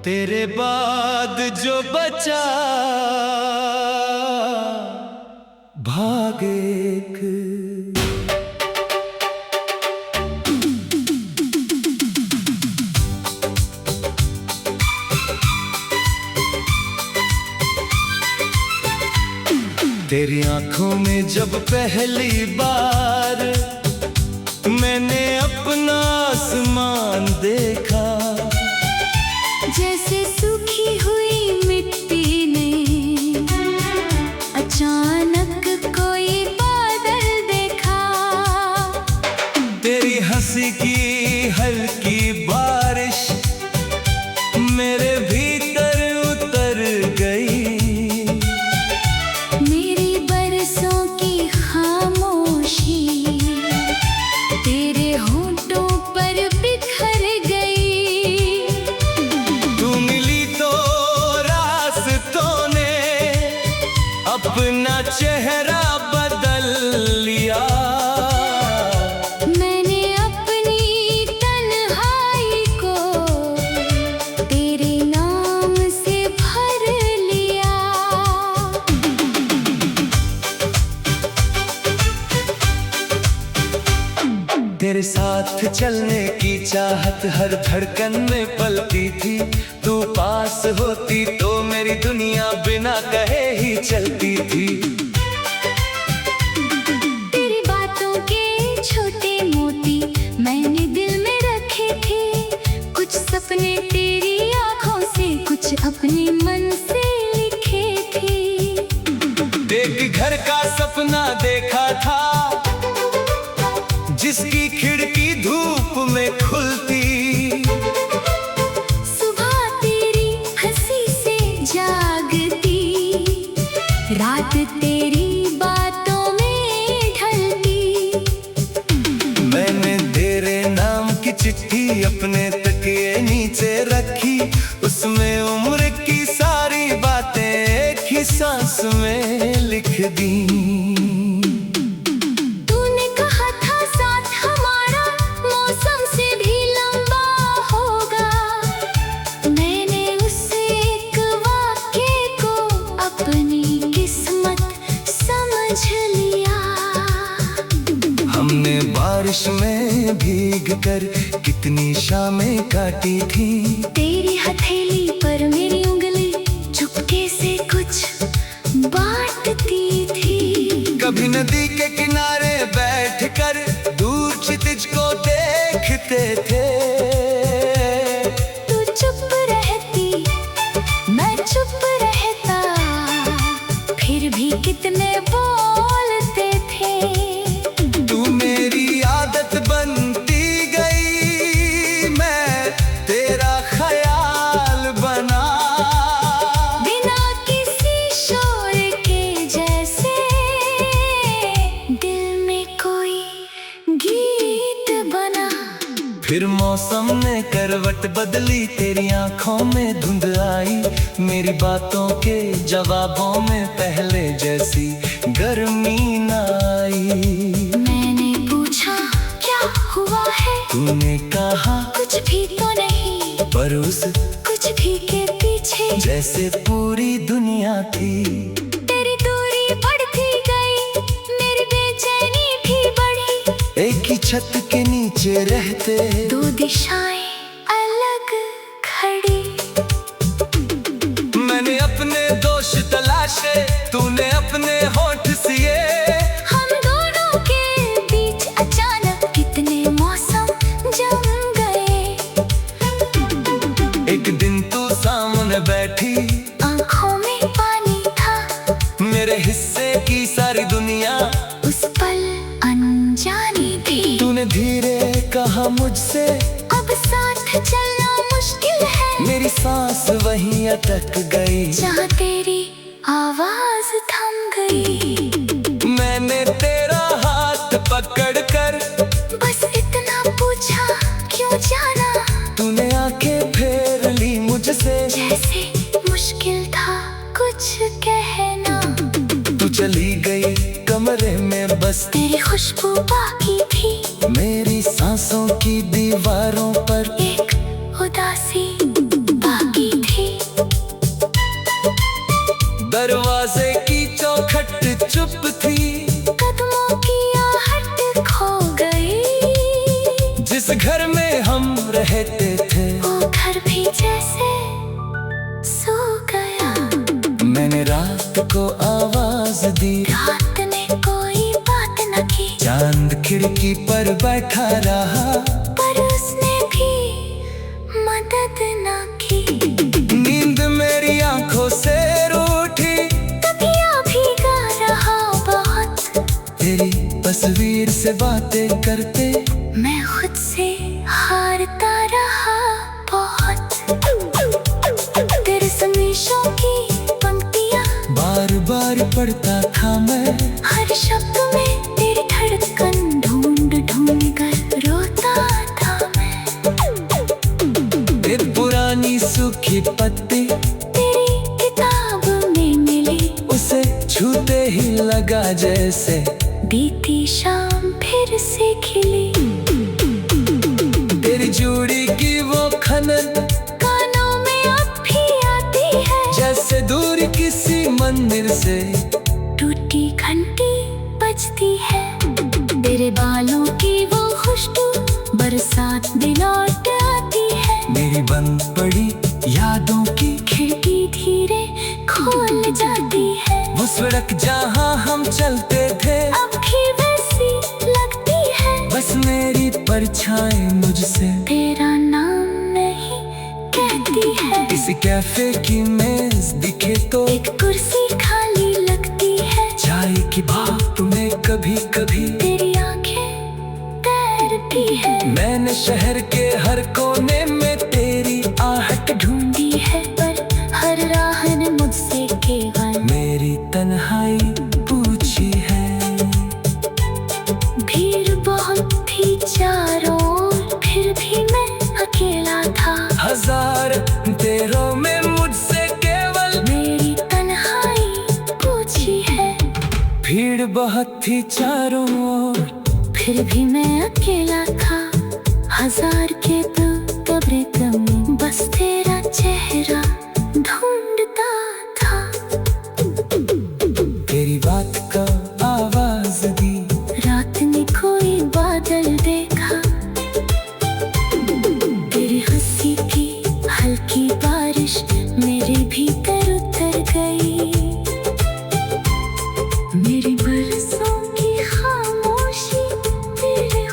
तेरे बाद जो बचा भाग एक। तेरी आंखों में जब पहली बार मैंने अपना आसमान देखा, जैसे सूखी हुई मिट्टी ने अचानक कोई बादल देखा। तेरी हंसी की हल्की बारिश मेरे भीतर उतर गई, मेरी बरसों की खामोशी तेरे होंठों पर बिखर गई। तू मिली तो रास्तों ने अपना चेहरा बदल लिया, मैंने अपनी तन्हाई को तेरे नाम से भर लिया। तेरे साथ चलने की चाहत हर धड़कन में पलती थी, तू पास होती तो मेरी दुनिया बिना कहे ही चलती थी। तेरी बातों के छोटे मोती मैंने दिल में रखे थे, कुछ सपने तेरी आंखों से कुछ अपने मन से लिखे थे। एक घर का सपना देखा था जिसकी खिड़की धूप में खुलती, सुबह तेरी हंसी से जागती, रात तेरी बातों में ढलती। मैंने तेरे नाम की चिट्ठी अपने तकिए नीचे रखी, उसमें उम्र की सारी बातें एक ही सांस में लिख दी। तूने कहा था साथ हमारा मौसम से भी लंबा होगा, मैंने उस एक वाक्य को अपनी किस्मत समझ लिया। हमने बारिश में भीग कर कितनी शामें काटी थी, तेरी हथेली पर मेरी उंगली चुपके से कुछ बांटती थी। कभी नदी के किनारे बैठकर दूर क्षितिज को देखते थे। तू चुप रहती मैं चुप रहता, फिर भी कितने बोलते थे। तू मेरी आदत बनती गई, मैं तेरा ख्याल बना, बिना किसी शोर के जैसे दिल में कोई गीत बना। फिर मौसम ने करवट बदली, तेरी आंखों में धुंध आई, मेरी बातों के जवाबों में पहले जैसी गर्मी न आई। मैंने पूछा क्या हुआ है, तूने कहा कुछ भी तो नहीं, पर उस कुछ भी के पीछे जैसे पूरी दुनिया थी। तेरी दूरी बढ़ती गई, मेरी बेचैनी भी बढ़ी, एक ही छत के नीचे रहते दो दिशाएं अलग खड़ी। मैंने अपने दोष तलाशे, तूने अपने होठ सिए, हम दोनों के बीच अचानक कितने मौसम जम गए। एक दिन तू सामने बैठी, आंखों में पानी था, मेरे हिस्से की सारी दुनिया उस पल अनजानी थी। तूने धीरे कहा मुझसे, अब साथ चलना मुश्किल है, मेरी सांस वहीं अटक गई, जहाँ तेरी आवाज थम गई। मैंने तेरा हाथ पकड़कर बस इतना पूछा क्यों जाना, तूने आंखें फेर ली मुझसे, जैसे मुश्किल था कुछ कहना। तू चली गई कमरे में बस, तेरी खुशबू बाकी थी, मेरी सांसों की दीवारों पर एक उदासी बाकी जिस घर में हम रहते थे वो घर भी जैसे सो गया। मैंने रात को आवाज दी, रात ने कोई बात न की, चांद खिड़की पर बैठा रहा, पर उसने भी मदद न की। नींद मेरी आंखों से रूठी, तकिया भीगा रहा बहुत, तेरी तस्वीर से बातें करते मैं खुद से हारता रहा बहुत। तेरे संदेशों की पंक्तियाँ बार बार पढ़ता था मैं, हर शब्द में तेरी धड़कन ढूंढ ढूंढ कर रोता था मैं। एक पुरानी सूखी पत्ती तेरी किताब में मिली, उसे छूते ही लगा जैसे बीती शाम फिर से खिली। तेरी जोड़ी की वो खनन कानों में अब भी आती है, जैसे दूर किसी मंदिर से टूटी घंटी बजती है। तेरे बालों की वो खुशबू बरसात में लौट आती है। मेरी बंद पड़ी यादों की खिड़की धीरे खोल जाती है, वो सड़क जहाँ हम चलते थे अब भी वैसी लगती है। बस मेरी परछाई मुझसे तेरा नाम नहीं कहती है, किसी कैफे की मेज दिखे तो एक कुर्सी खाली लगती है। चाय की भाप में कभी कभी तेरी आंखें तैरती है, मैंने शहर के हर कोने में तेरी आहट ढूंढी है, पर हर राह ने मुझसे केवल मेरी तन्हाई पूछी है। भीड़ बहुत थी चारों ओर, फिर भी मैं अकेला था। हजार तेरों में मुझसे केवल मेरी तन्हाई पूछी है, भीड़ बहुत थी चारों ओर, फिर भी मैं अकेला था। हजार के तो कब्रें कमी, बस तेरा चेहरा ढूंढता था। तेरी बात का आवाज दी, रात ने कोई बादल देखा, तेरी हंसी की हल्की बारिश मेरे भीतर उतर गई। मेरी बरसों की खामोशी तेरे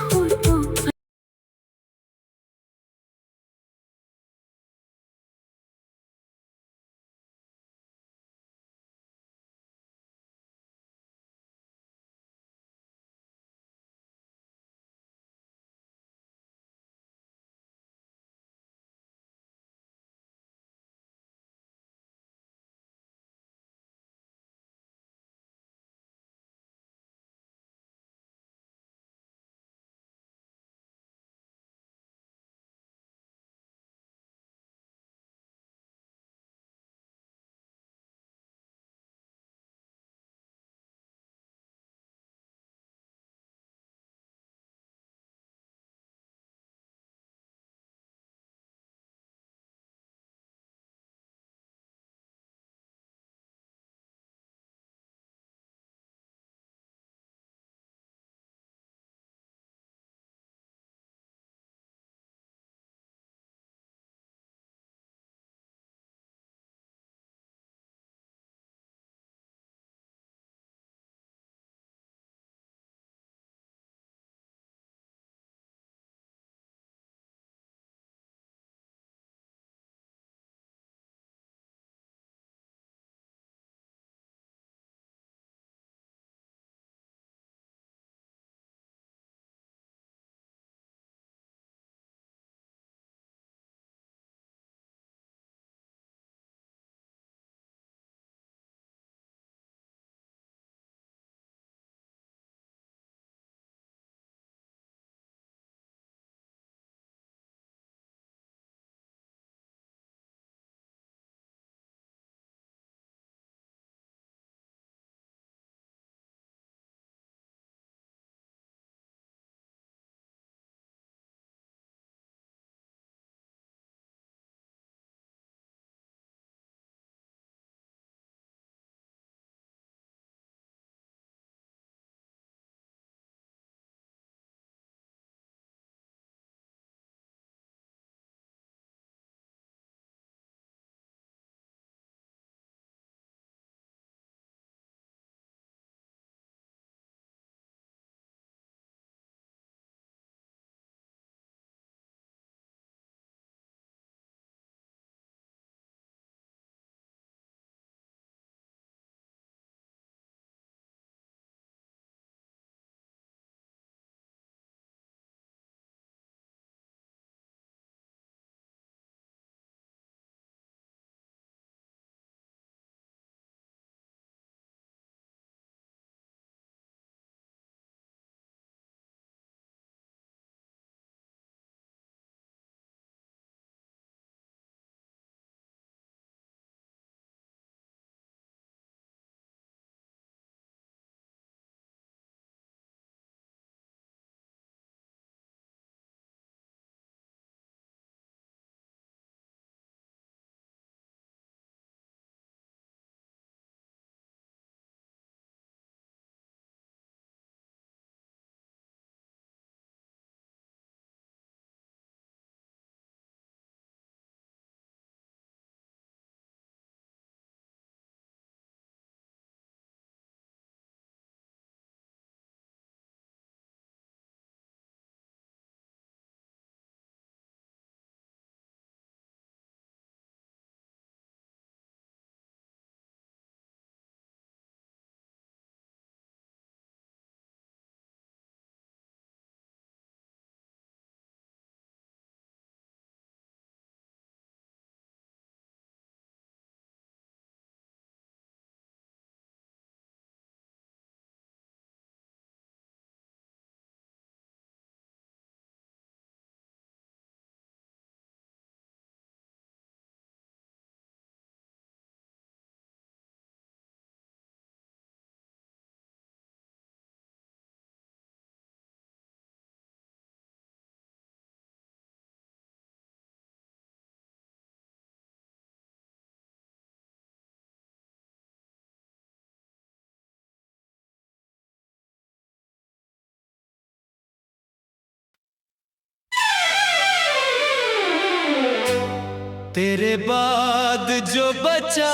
तेरे बाद जो बचा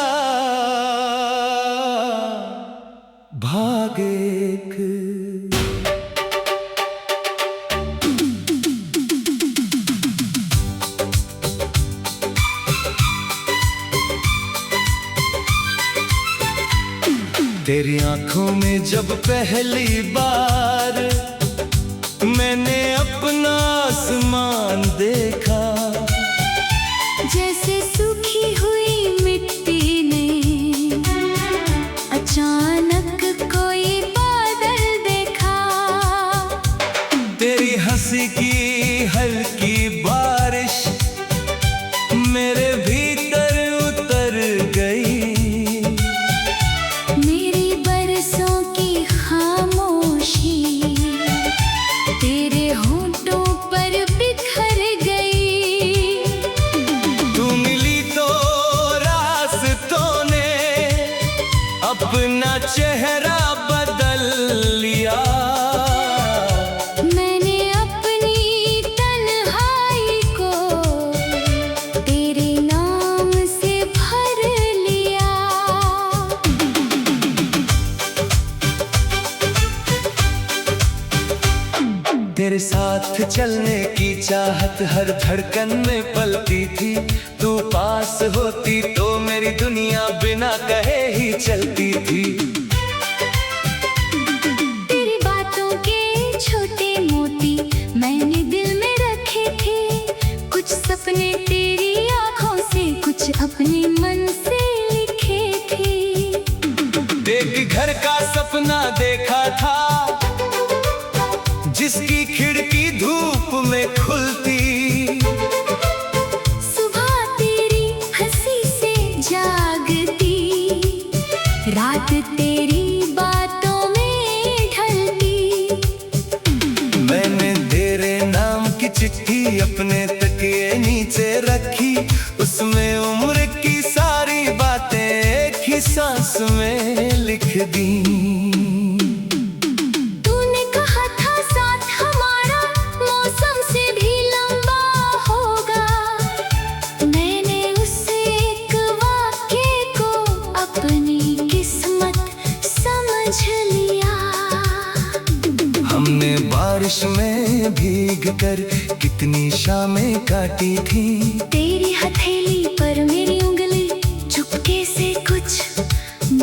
भाग एक। तेरी आंखों में जब पहली बार मैंने अपना आसमान देखा, जैसे सूखी हुई मिट्टी ने अचानक कोई बादल देखा। तेरी हंसी की हल्की बारिश मेरे भीतर उतर गई, मेरी बरसों की खामोशी तेरे होंठों पर बिखर गई। तू मिली तो रास्तों ने अपना चेहरा बदल लिया, मैंने अपनी तन्हाई को तेरे नाम से भर लिया। तेरे साथ चलने की चाहत हर धड़कन में पलती थी, तू पास होती तो मेरी दुनिया बिना कहे ही चलती थी। तेरी बातों के छोटे मोती मैंने दिल में रखे थे, कुछ सपने तेरी आंखों से कुछ अपने मन से लिखे थे। एक घर का सपना देखा था जिसकी खिड़की धूप में खुलती, सुबह तेरी हंसी से जागती, रात तेरी बातों में ढलती। मैंने तेरे नाम की चिट्ठी अपने तकिए नीचे रखी, उसमें उम्र की सारी बातें एक ही सांस में लिख दी। तूने कहा था साथ हमारा मौसम से भी लंबा होगा, मैंने उस एक वाक्य को अपनी किस्मत समझ लिया। हमने बारिश में भीग कर कितनी शामें काटी थी, तेरी हथेली पर मेरी उंगली चुपके से कुछ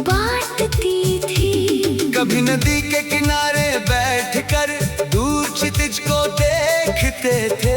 बांटती थी। कभी नदी के किनारे बैठकर दूर क्षितिज को देखते थे,